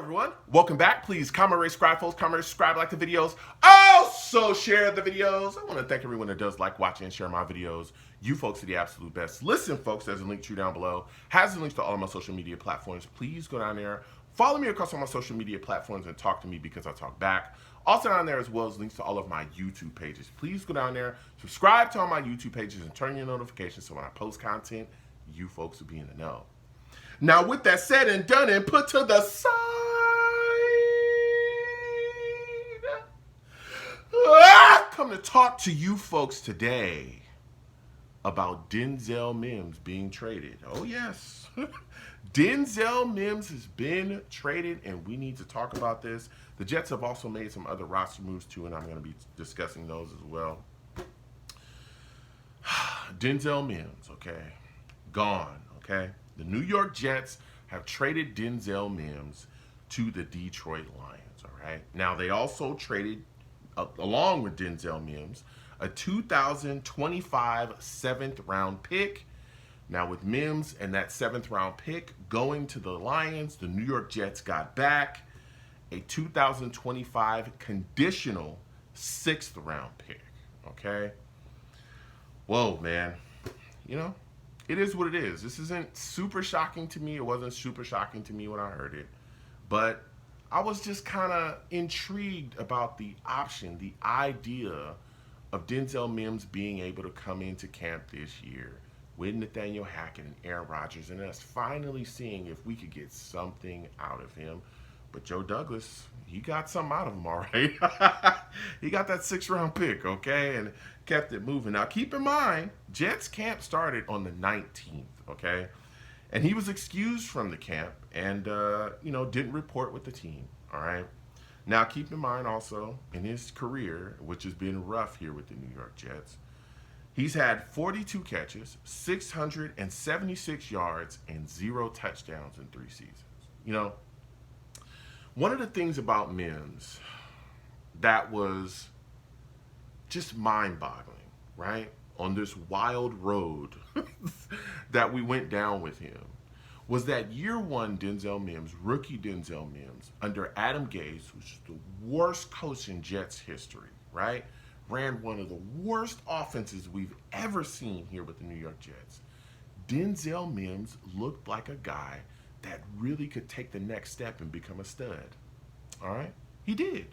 everyone. Welcome back. Please comment, rate, subscribe, folks. Comment, rate, subscribe, like the videos. Also share the videos. I want to thank everyone that does like, watch, and share my videos. You folks are the absolute best. Listen, folks, there's a link tree down below. Has the links to all of my social media platforms. Please go down there. Follow me across all my social media platforms and talk to me because I talk back. Also down there as well as links to all of my YouTube pages. Please go down there, subscribe to all my YouTube pages, and turn your notifications so when I post content, you folks will be in the know. Now, with that said and done and put to the side, I come to talk to you folks today about Denzel Mims being traded. Oh, yes. Denzel Mims has been traded, and we need to talk about this. The Jets have also made some other roster moves, too, and I'm going to be discussing those as well. Denzel Mims, okay? Gone, okay? The New York Jets have traded Denzel Mims to the Detroit Lions, all right? Now, they also traded, along with Denzel Mims, a 2025 7th-round pick. Now, with Mims and that 7th-round pick going to the Lions, the New York Jets got back a 2025 conditional 6th-round pick, okay? Whoa, man. You know, it is what it is. This isn't super shocking to me. It wasn't super shocking to me when I heard it. But I was just kind of intrigued about the option, the idea of Denzel Mims being able to come into camp this year with Nathaniel Hackett and Aaron Rodgers and us finally seeing if we could get something out of him. But Joe Douglas, he got something out of him, all right? He got that 6th-round pick, okay, and kept it moving. Now, keep in mind, Jets camp started on the 19th, okay? And he was excused from the camp and, didn't report with the team, all right? Now, keep in mind also, in his career, which has been rough here with the New York Jets, he's had 42 catches, 676 yards, and 0 touchdowns in 3 seasons. You know, one of the things about Mims that was just mind-boggling, right, on this wild road that we went down with him was that year one Denzel Mims, rookie Denzel Mims, under Adam Gase, which is the worst coach in Jets history, right, ran one of the worst offenses we've ever seen here with the New York Jets. Denzel Mims looked like a guy that really could take the next step and become a stud. All right? He did.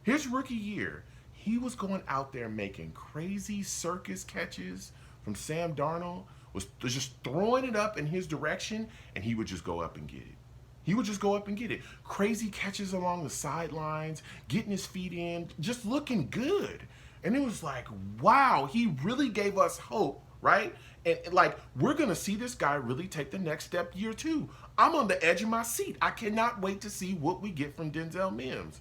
His rookie year, he was going out there making crazy circus catches from Sam Darnold, was just throwing it up in his direction, and he would just go up and get it. He would just go up and get it. Crazy catches along the sidelines, getting his feet in, just looking good. And it was like, wow, he really gave us hope, right? And like, we're going to see this guy really take the next step year two. I'm on the edge of my seat. I cannot wait to see what we get from Denzel Mims.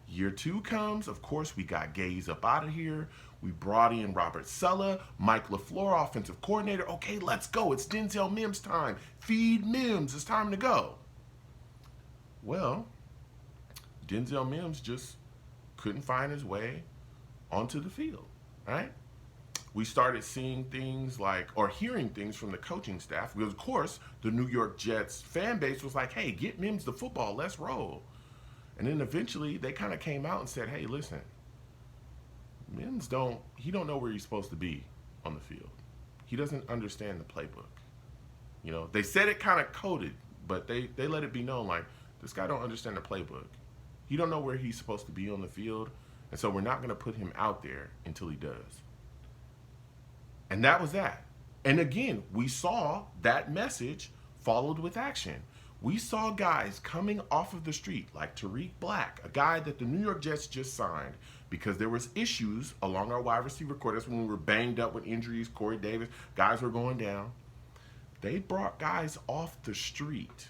Year two comes. Of course, we got Gaze up out of here. We brought in Robert Saleh, Mike LaFleur, offensive coordinator. Okay, let's go. It's Denzel Mims time. Feed Mims. It's time to go. Well, Denzel Mims just couldn't find his way onto the field, right? We started seeing things like, or hearing things from the coaching staff, because of course, the New York Jets fan base was like, hey, get Mims the football, let's roll. And then eventually they kind of came out and said, hey, listen, Mims don't know where he's supposed to be on the field. He doesn't understand the playbook. You know, they said it kind of coded, but they let it be known like, this guy don't understand the playbook. He don't know where he's supposed to be on the field, and so we're not going to put him out there until he does. And that was that. And again, we saw that message followed with action. We saw guys coming off of the street like Tariq Black, a guy that the New York Jets just signed because there was issues along our wide receiver core. That's when we were banged up with injuries, Corey Davis, guys were going down. They brought guys off the street,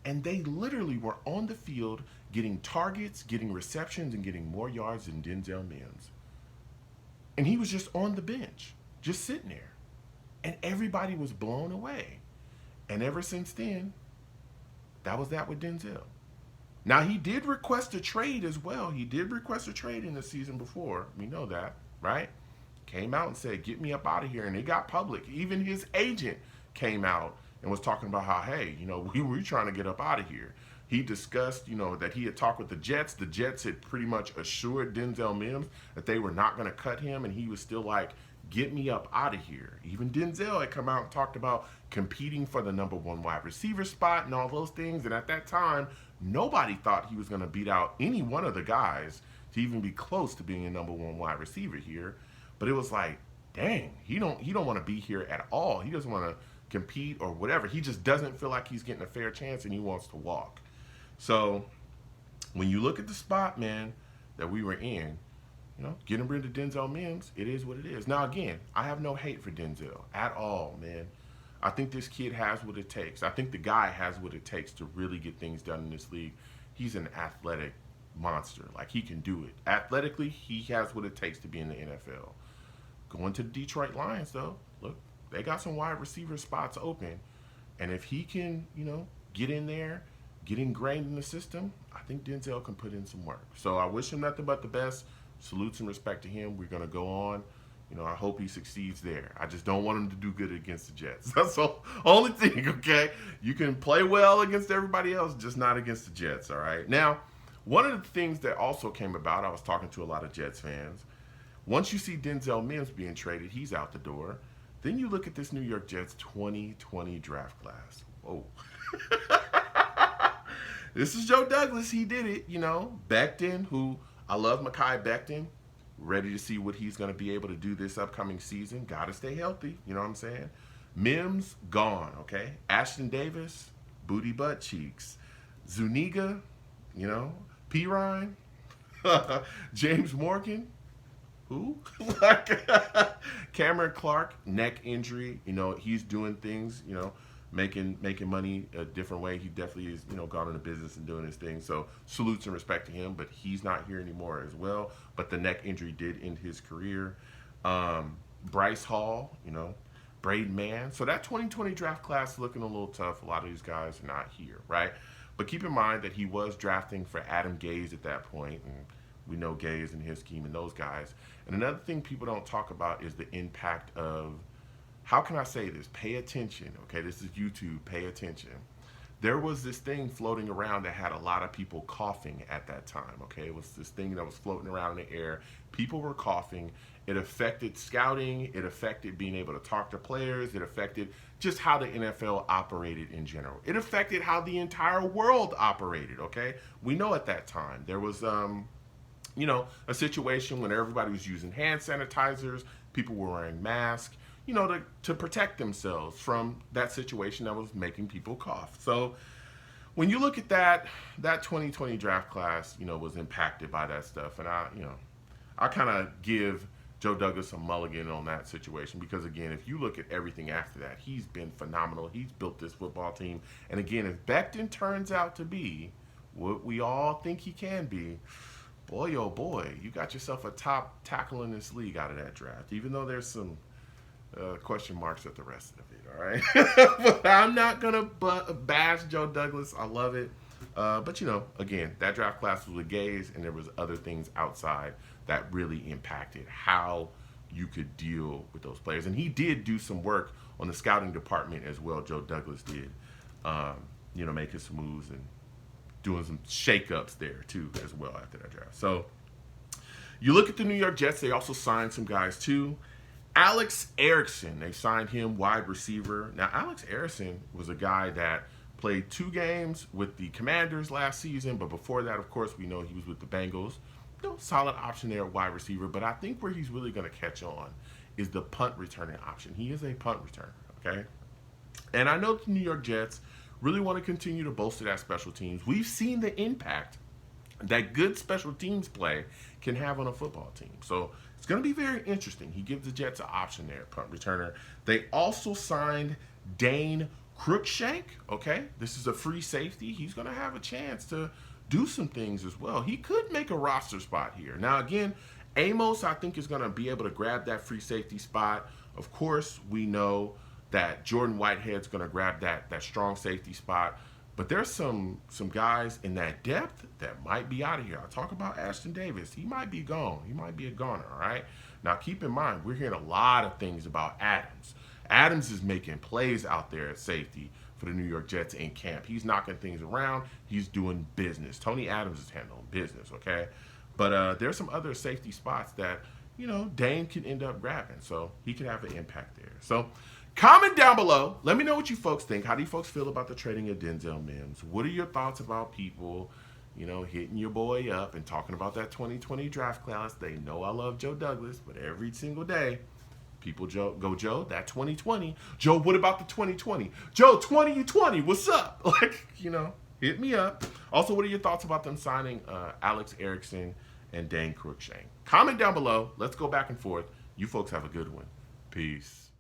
and they literally were on the field getting targets, getting receptions, and getting more yards than Denzel Mims. And he was just on the bench, just sitting there. And everybody was blown away. And ever since then, that was that with Denzel. Now, he did request a trade as well. He did request a trade in the season before. We know that, right? Came out and said, get me up out of here. And it got public. Even his agent came out and was talking about how, hey, we were trying to get up out of here. He discussed, that he had talked with the Jets. The Jets had pretty much assured Denzel Mims that they were not going to cut him, and he was still like, get me up out of here. Even Denzel had come out and talked about competing for the number one wide receiver spot and all those things. And at that time, nobody thought he was going to beat out any one of the guys to even be close to being a number one wide receiver here. But it was like, dang, he don't want to be here at all. He doesn't want to compete or whatever. He just doesn't feel like he's getting a fair chance, and he wants to walk. So when you look at the spot, man, that we were in, getting rid of Denzel Mims, it is what it is. Now, again, I have no hate for Denzel at all, man. I think this kid has what it takes. I think the guy has what it takes to really get things done in this league. He's an athletic monster. Like, he can do it. Athletically, he has what it takes to be in the NFL. Going to the Detroit Lions, though, look, they got some wide receiver spots open. And if he can, get in there, get ingrained in the system, I think Denzel can put in some work. So I wish him nothing but the best. Salutes and respect to him. We're going to go on. I hope he succeeds there. I just don't want him to do good against the Jets. That's the only thing, okay? You can play well against everybody else, just not against the Jets, all right? Now, one of the things that also came about, I was talking to a lot of Jets fans. Once you see Denzel Mims being traded, he's out the door. Then you look at this New York Jets 2020 draft class. Whoa. This is Joe Douglas. He did it, Becton, who I love Mekhi Becton. Ready to see what he's going to be able to do this upcoming season. Got to stay healthy. You know what I'm saying? Mims, gone, okay? Ashton Davis, booty butt cheeks. Zuniga, Pirine. James Morgan. Who? Cameron Clark, neck injury. He's doing things, making money a different way. He definitely is, gone into business and doing his thing. So salutes and respect to him, but he's not here anymore as well. But the neck injury did end his career. Bryce Hall, Braden Mann. So that 2020 draft class is looking a little tough. A lot of these guys are not here, right? But keep in mind that he was drafting for Adam Gase at that point, and we know Gase and his scheme and those guys. And another thing people don't talk about is the impact of, how can I say this? Pay attention, okay? This is YouTube, pay attention. There was this thing floating around that had a lot of people coughing at that time, okay? It was this thing that was floating around in the air. People were coughing. It affected scouting. It affected being able to talk to players. It affected just how the NFL operated in general. It affected how the entire world operated, okay? We know at that time there was, a situation when everybody was using hand sanitizers. People were wearing masks. To protect themselves from that situation that was making people cough. So when you look at that 2020 draft class, was impacted by that stuff. And I kind of give Joe Douglas a mulligan on that situation because, again, if you look at everything after that, he's been phenomenal. He's built this football team. And, again, if Becton turns out to be what we all think he can be, boy, oh boy, you got yourself a top tackle in this league out of that draft, even though there's some question marks at the rest of it, all right? But I'm not going to bash Joe Douglas. I love it. But, again, that draft class was with Gase, and there was other things outside that really impacted how you could deal with those players. And he did do some work on the scouting department as well. Joe Douglas did, making some moves and doing some shakeups there, too, as well after that draft. So you look at the New York Jets. They also signed some guys, too. Alex Erickson, they signed him, wide receiver. Now, Alex Erickson was a guy that played 2 games with the Commanders last season, but before that, of course, we know he was with the Bengals. Solid option there, wide receiver, but I think where he's really going to catch on is the punt returning option. He is a punt returner, okay? And I know the New York Jets really want to continue to bolster that special teams. We've seen the impact that good special teams play can have on a football team. So it's going to be very interesting. He gives the Jets an option there, punt returner. They also signed Dane Cruikshank, okay? This is a free safety. He's going to have a chance to do some things as well. He could make a roster spot here. Now, again, Amos, I think, is going to be able to grab that free safety spot. Of course, we know that Jordan Whitehead's going to grab that strong safety spot. But there's some guys in that depth that might be out of here. I talk about Ashton Davis. He might be gone. He might be a goner, all right? Now, keep in mind, we're hearing a lot of things about Adams. Adams is making plays out there at safety. for the New York Jets in camp. He's knocking things around. He's doing business. Tony Adams is handling business, okay? But there's some other safety spots that, Dane can end up grabbing. So he could have an impact there. So comment down below. Let me know what you folks think. How do you folks feel about the trading of Denzel Mims? What are your thoughts about people, hitting your boy up and talking about that 2020 draft class? They know I love Joe Douglas, but every single day, people go, Joe, that 2020. Joe, what about the 2020? Joe, 2020, what's up? Hit me up. Also, what are your thoughts about them signing Alex Erickson and Dane Cruikshank? Comment down below. Let's go back and forth. You folks have a good one. Peace.